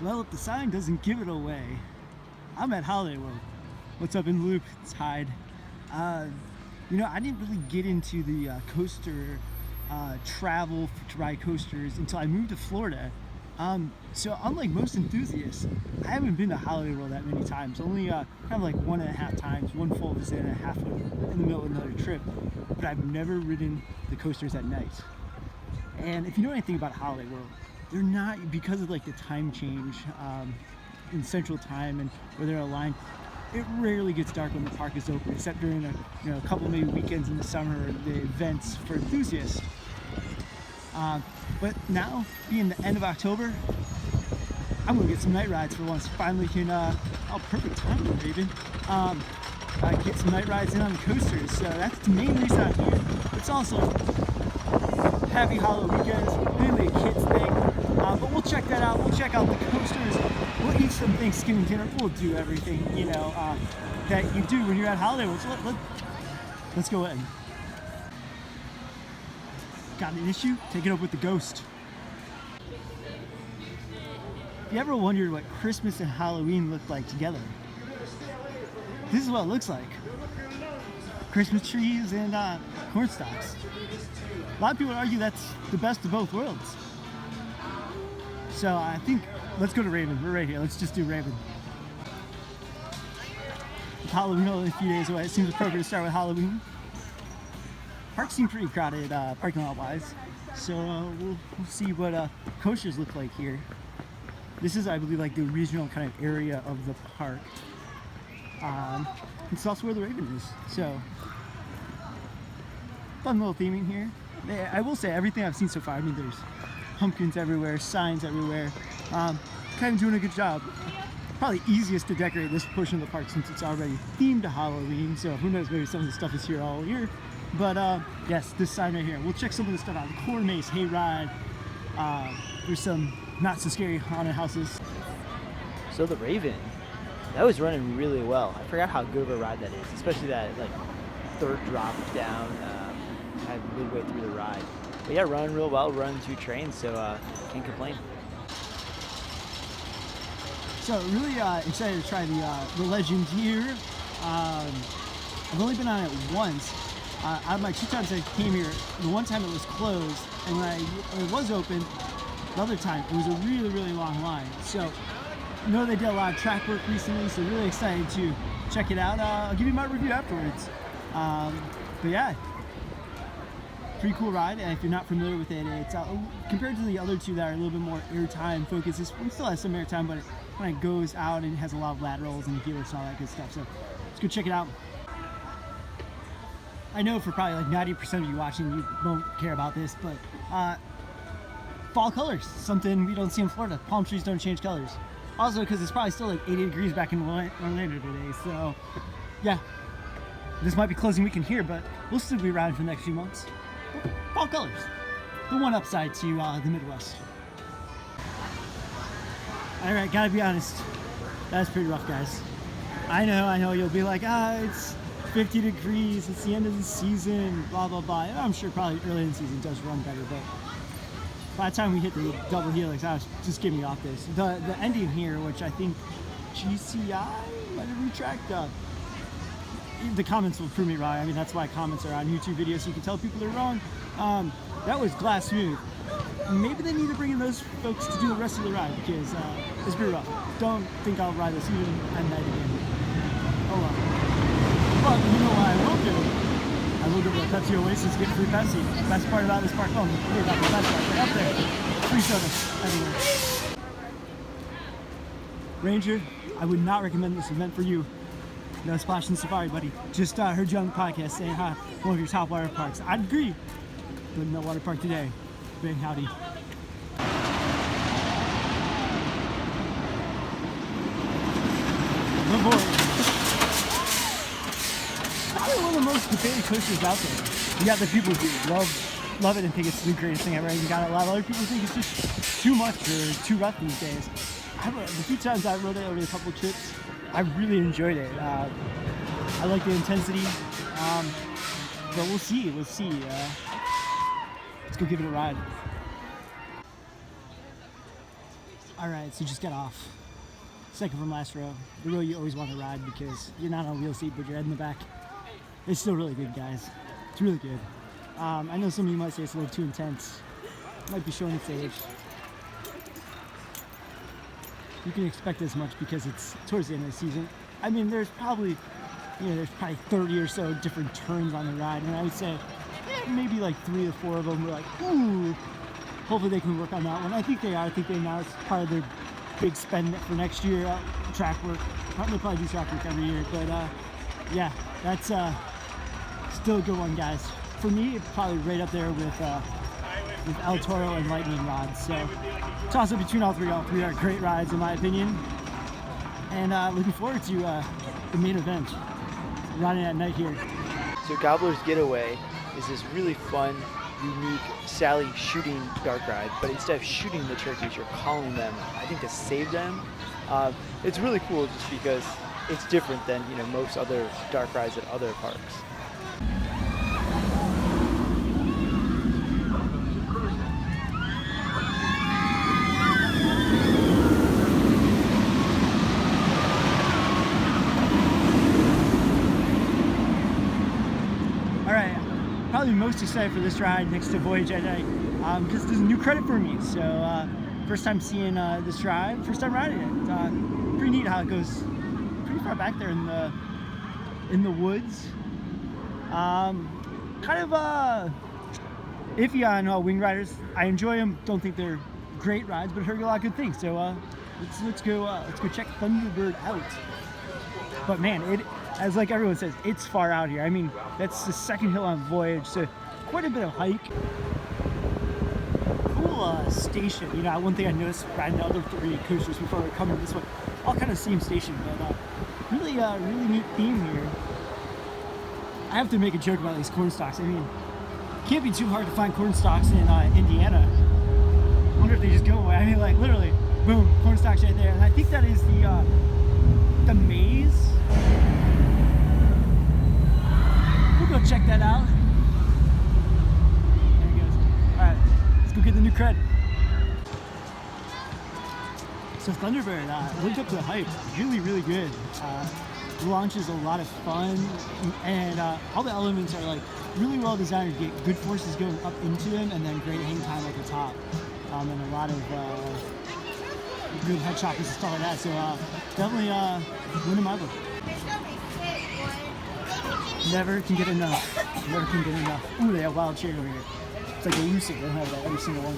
Well, if the sign doesn't give it away, I'm at Holiday World. What's up in Loop? It's Hyde. You know, I didn't really get into the coaster travel to ride coasters until I moved to Florida. So unlike most enthusiasts, I haven't been to Holiday World that many times. Only kind of like 1.5 times, one full visit and a half in the middle of another trip. But I've never ridden the coasters at night. And if you know anything about Holiday World, they're not, because of like the time change in Central Time and where they're aligned, it rarely gets dark when the park is open, except during a couple maybe weekends in the summer or the events for enthusiasts. But now, being the end of October, I'm gonna get some night rides for once. Finally can, perfect timing, Raven. Get some night rides in on the coasters. So that's the main reason I'm here. It's also happy Halloween weekends, mainly a kids thing. But we'll check that out. We'll check out the coasters. We'll eat some Thanksgiving dinner. We'll do everything, that you do when you're at Holiday World. So let's go in. Got an issue? Take it up with the ghost. If you ever wondered what Christmas and Halloween looked like together, this is what it looks like. Christmas trees and corn stalks. A lot of people argue that's the best of both worlds. So I think, let's go to Raven. We're right here. Let's just do Raven. With Halloween only a few days away, it seems appropriate to start with Halloween. Parks seem pretty crowded parking lot wise. So we'll see what coasters look like here. This is, I believe, like the regional kind of area of the park. It's also where the Raven is. So fun little theming here. I will say everything I've seen so far, I mean, there's pumpkins everywhere, signs everywhere. Kind of doing a good job. Probably easiest to decorate this portion of the park since it's already themed to Halloween. So who knows, maybe some of the stuff is here all year. But yes, this sign right here. We'll check some of the stuff out. The Core Maze, Hayride. There's some not so scary haunted houses. So the Raven, that was running really well. I forgot how good of a ride that is, especially that like third drop down kind of midway through the ride. But yeah, running real well, running 2 trains, so can't complain. So really excited to try the Legend here. I've only been on it once. Out of my 2 times I came here, the one time it was closed, and when it was open, the other time it was a really, really long line. So I know they did a lot of track work recently, so really excited to check it out. I'll give you my review afterwards. But yeah, pretty cool ride. And if you're not familiar with it, it's compared to the other 2 that are a little bit more airtime focused. This one still has some airtime, but it kind of goes out and has a lot of laterals and helix and all that good stuff. So let's go check it out. I know for probably like 90% of you watching, you won't care about this, but fall colors, something we don't see in Florida. Palm trees don't change colors. Also, because it's probably still like 80 degrees back in Orlando today, so yeah. This might be closing weekend here, but we'll still be around for the next few months. Fall colors, the one upside to the Midwest. All right, gotta be honest, that's pretty rough, guys. I know, you'll be like, it's 50 degrees, it's the end of the season, blah, blah, blah. And I'm sure probably early in the season does run better, but by the time we hit the double helix, I was just getting me off this. The ending here, which I think GCI might have retracted. The comments will prove me wrong. I mean, that's why comments are on YouTube videos, so you can tell people they're wrong. That was glass smooth. Maybe they need to bring in those folks to do the rest of the ride, because it's pretty rough. Don't think I'll ride this even at night again. Oh well. But you know what I will do? I will go to the Pepsi Oasis, get free Pepsi. Best part about this park, maybe not the best part, but up there, free soda everywhere. Ranger, I would not recommend this event for you. No splash and safari, buddy. Just heard you on the podcast saying, one of your top water parks. I'd agree, but no water park today. Big howdy. The board. Probably one of the most debated coasters out there. You got the people who love it and think it's the greatest thing ever. You got a lot of other people who think it's just too much or too rough these days. The few times I rode it over a couple trips, I really enjoyed it. I like the intensity, but we'll see. Let's go give it a ride. All right, so just got off. Second from last row. The row you always want to ride because you're not on a wheel seat, but your head in the back. It's still really good, guys. It's really good. I know some of you might say it's a little too intense. Might be showing its age. You can expect as much because it's towards the end of the season. I mean, there's probably 30 or so different turns on the ride, and I would say maybe like 3 or 4 of them were like, ooh, hopefully they can work on that one. I think they are. I think they announced part of their big spend for next year, track work. They probably do track work every year, but yeah, that's still a good one, guys. For me, it's probably right up there with El Toro and Lightning rods. So toss up between all three. All three are great rides in my opinion, and looking forward to the main event running at night here. So Cobblers Getaway is this really fun, unique Sally shooting dark ride, but instead of shooting the turkeys, you're calling them, I think, to save them. It's really cool just because it's different than most other dark rides at other parks. Probably most excited for this ride next to Voyage at Night because there's a new credit for me. So first time seeing this ride, first time riding it. Pretty neat how it goes pretty far back there in the woods. Kind of iffy on wing riders. I enjoy them. Don't think they're great rides, but heard a lot of good things. So let's go check Thunderbird out. But man, as like everyone says, it's far out here. I mean, that's the second hill on Voyage, so quite a bit of hike. Cool station. One thing I noticed riding the other 3 coasters before we're coming this way, all kind of same station, but really neat theme here. I have to make a joke about these corn stalks. I mean, it can't be too hard to find corn stalks in Indiana. I wonder if they just go away. I mean, like literally, boom, corn stalks right there. And I think that is the maze. We'll go check that out. There he goes. Alright, let's go get the new cred. So Thunderbird, lived up to the hype. Really good. The launch is a lot of fun, and all the elements are like really well designed to get good forces going up into them, and then great hang time at the top, and a lot of good head choppers and stuff like that. So definitely winning my book. Never can get enough. Never can get enough. Ooh, they have wild cherry over here. It's like elusive. They don't have that every single one.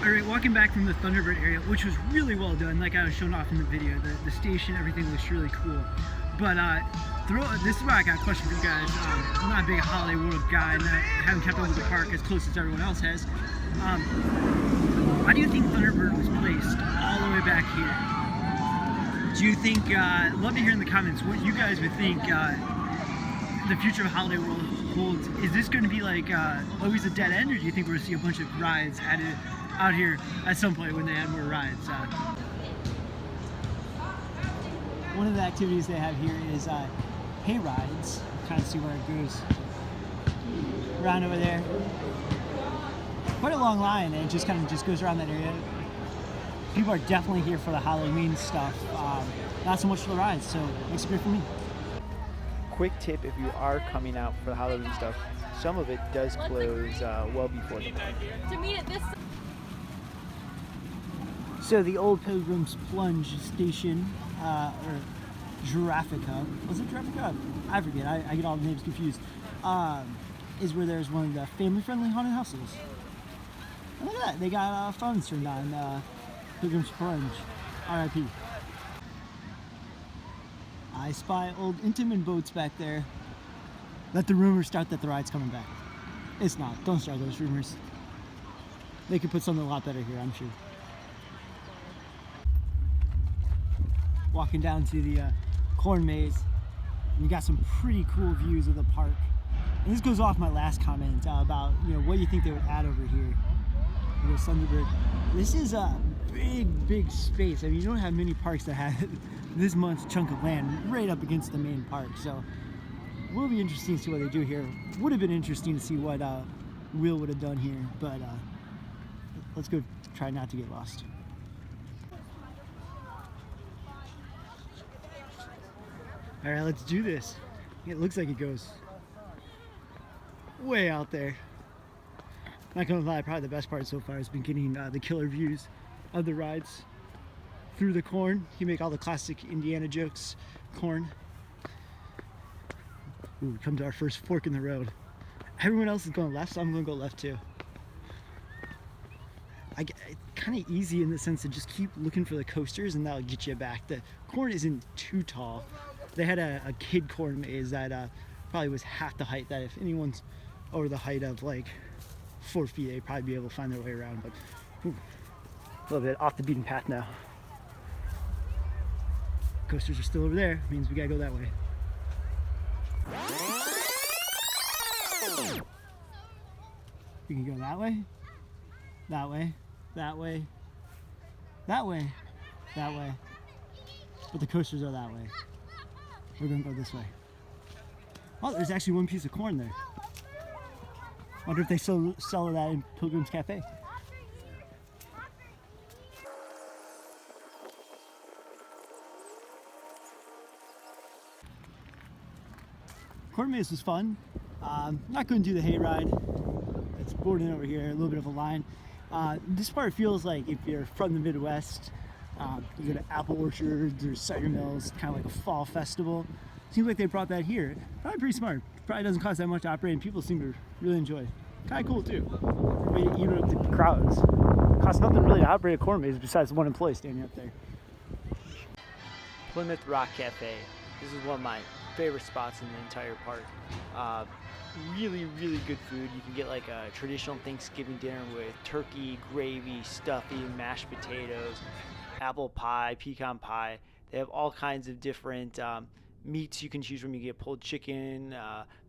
Alright, walking back from the Thunderbird area, which was really well done, like I was showing off in the video. The station, everything looks really cool. But this is why I got a question for you guys. I'm not a big Holiday World guy, and I haven't kept up with the park as close as everyone else has. Why do you think Thunderbird was placed all the way back here? Do you think, love to hear in the comments what you guys would think the future of Holiday World holds. Is this going to be like always a dead end, or do you think we're going to see a bunch of rides added out here at some point when they add more rides? One of the activities they have here is Hayrides. Kind of see where it goes. Around over there. Quite a long line, and it just kind of just goes around that area. People are definitely here for the Halloween stuff, not so much for the rides, so makes it good for me. Quick tip, if you are coming out for the Halloween stuff, some of it does close well before the park. To meet at this. So the old Pilgrims Plunge station, or Giraffica, was it Giraffica? I forget, I get all the names confused, is where there's one of the family-friendly haunted houses. And look at that, they got phones turned on, Pilgrims Plunge, RIP. I spy old Intamin boats back there. Let the rumors start that the ride's coming back. It's not, don't start those rumors. They could put something a lot better here, I'm sure. Walking down to the corn maze, and you got some pretty cool views of the park. And this goes off my last comment about what you think they would add over here. Thunderbird. This is a big space. I mean, you don't have many parks that have this much chunk of land right up against the main park. So will be interesting to see what they do here. Would have been interesting to see what Will would have done here, but let's go try not to get lost. All right, let's do this. It looks like it goes way out there. Not gonna lie, probably the best part so far has been getting the killer views of the rides through the corn. You make all the classic Indiana jokes, corn. Ooh, we come to our first fork in the road. Everyone else is going left, so I'm gonna go left too. It's kind of easy in the sense of just keep looking for the coasters and that'll get you back. The corn isn't too tall. They had a kid corn maze that probably was half the height, that if anyone's over the height of like 4 feet, they'd probably be able to find their way around. But ooh, a little bit off the beaten path now. Coasters are still over there, means we gotta go that way. You can go that way, that way, that way, that way, that way. But the coasters are that way. We're gonna go this way. Oh, there's actually one piece of corn there. Wonder if they sell that in Pilgrims Cafe. Corn maze was fun. Not going to do the Hayride. It's boarding over here, a little bit of a line. This part feels like if you're from the Midwest, you go to apple orchards or cider mills, kind of like a fall festival. Seems like they brought that here. Probably pretty smart. Probably doesn't cost that much to operate, and people seem to really enjoy it. Kind of cool too. I mean, even with the crowds, costs nothing really to operate a corn maze besides one employee standing up there. Plymouth Rock Cafe. This is one of my favorite spots in the entire park. Really, really good food. You can get like a traditional Thanksgiving dinner with turkey, gravy, stuffing, mashed potatoes, apple pie, pecan pie. They have all kinds of different meats you can choose from. You get pulled chicken,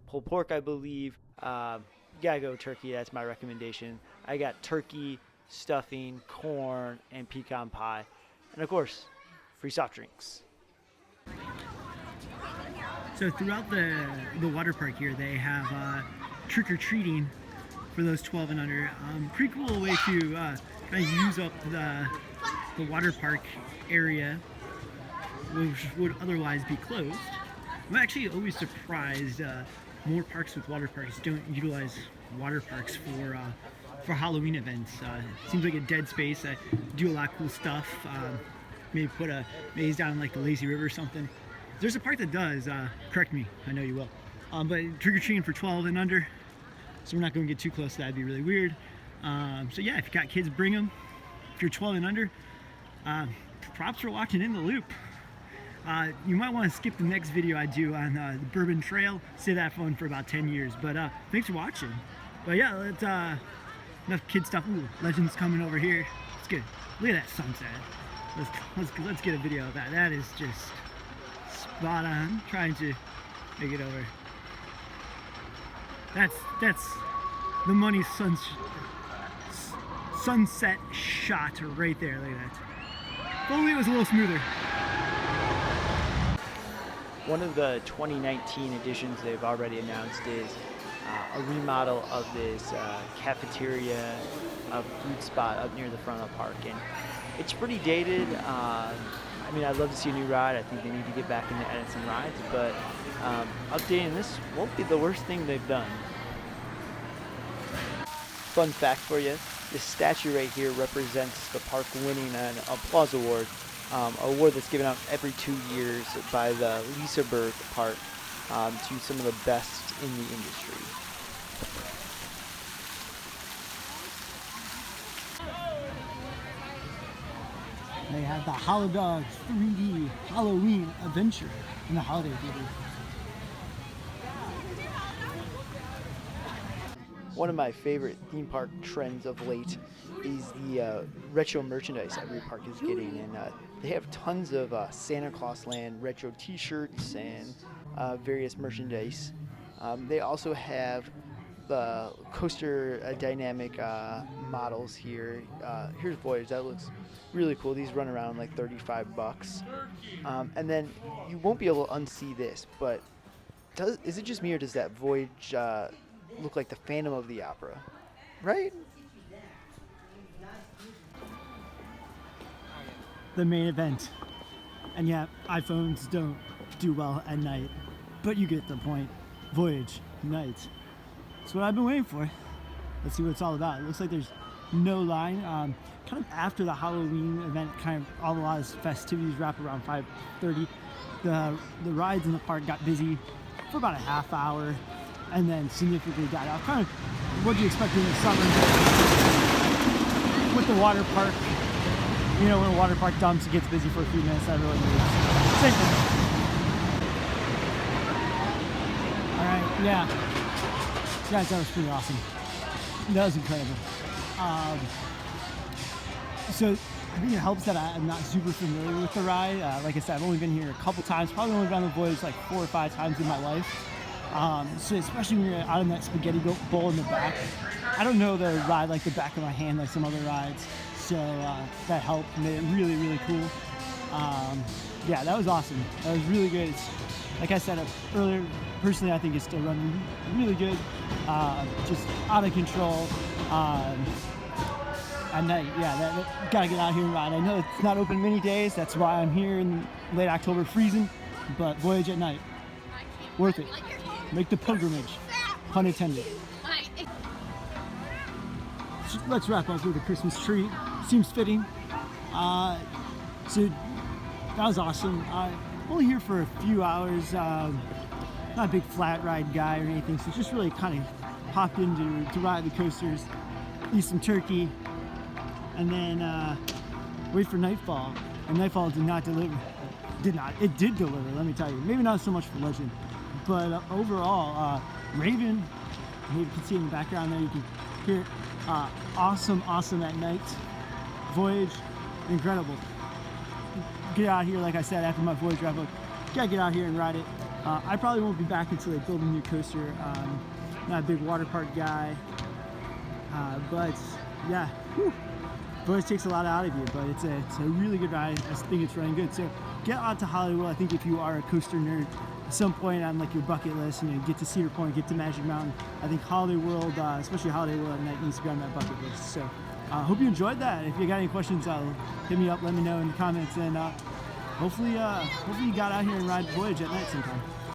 pulled pork, I believe. You gotta go turkey, that's my recommendation. I got turkey, stuffing, corn, and pecan pie. And of course, free soft drinks. So throughout the water park here, they have trick-or-treating for those 12 and under. Pretty cool way to kind of use up the water park area, which would otherwise be closed. I'm actually always surprised more parks with water parks don't utilize water parks for Halloween events. It seems like a dead space. Do a lot of cool stuff. Maybe put a maze down in like the lazy river or something. If there's a park that does, correct me, I know you will. But trick-or-treating for 12 and under, so we're not going to get too close to that, it'd be really weird. So yeah, if you got kids, bring them. If you're 12 and under, props for watching In the Loop. You might want to skip the next video I do on the Bourbon Trail. Save that phone for about 10 years. But thanks for watching. But yeah, let's enough kid stuff. Ooh, Legends coming over here. It's good. Look at that sunset. Let's get a video of that. That is just spot on. Trying to make it over. That's the money sunset shot right there. Look at that. If only it was a little smoother. One of the 2019 additions they've already announced is a remodel of this cafeteria food spot up near the front of the park. And it's pretty dated. I mean, I'd love to see a new ride. I think they need to get back into adding some rides, but updating this won't be the worst thing they've done. Fun fact for you, this statue right here represents the park winning an Applause Award. Award that's given out every 2 years by the Lisaberg Park to some of the best in the industry. They have the Holodogs 3D Halloween Adventure in the Holiday Theater. One of my favorite theme park trends of late is the retro merchandise every park is getting, and they have tons of Santa Claus Land retro t-shirts and various merchandise. They also have the coaster dynamic models here. Here's Voyage, that looks really cool. These run around like $35. And then you won't be able to unsee this, but Is it just me or does that Voyage look like the Phantom of the Opera? Right? The main event. And yeah, iPhones don't do well at night, but you get the point. Voyage, night. That's what I've been waiting for. Let's see what it's all about. It looks like there's no line. Kind of after the Halloween event, kind of a lot of festivities wrap around 5:30. The rides in the park got busy for about a half hour, and then significantly died off. Kind of what you expect in the summer with the water park. You know, when a water park dumps, it gets busy for a few minutes. Everyone moves. Same thing. All right, yeah. Guys, that was pretty awesome. That was incredible. So I think it helps that I'm not super familiar with the ride. Like I said, I've only been here a couple times. Probably only been on the Voyage like 4 or 5 times in my life. So especially when you're out in that spaghetti bowl in the back. I don't know the ride like the back of my hand like some other rides. So that helped, made it really, really cool. Yeah, that was awesome. That was really good. Like I said earlier, personally, I think it's still running really good. Just out of control. At night, yeah, gotta get out here and ride. I know it's not open many days. That's why I'm here in late October freezing. But Voyage at night, worth it. Make the pilgrimage, pun intended. Let's wrap up with a Christmas tree. Seems fitting. So that was awesome. Only here for a few hours. Not a big flat ride guy or anything, so just really kind of hopped in to ride the coasters, eat some turkey, and then wait for nightfall. And nightfall did not deliver. It did deliver, let me tell you. Maybe not so much for Legend, but overall, Raven, you can see in the background there, you can hear it. Awesome at night. Voyage, incredible. Get out here, like I said, after my Voyage wrap up, gotta get out here and ride it. I probably won't be back until they build a new coaster. Not a big water park guy, but yeah, Voyage takes a lot out of you, but it's a really good ride. I think it's running good. So get out to Hollywood. I think if you are a coaster nerd, at some point on like your bucket list, get to Cedar Point, get to Magic Mountain. I think Holiday World, especially Holiday World at night, needs to be on that bucket list. So hope you enjoyed that. If you got any questions, hit me up, let me know in the comments, and hopefully you got out here and ride Voyage at night sometime.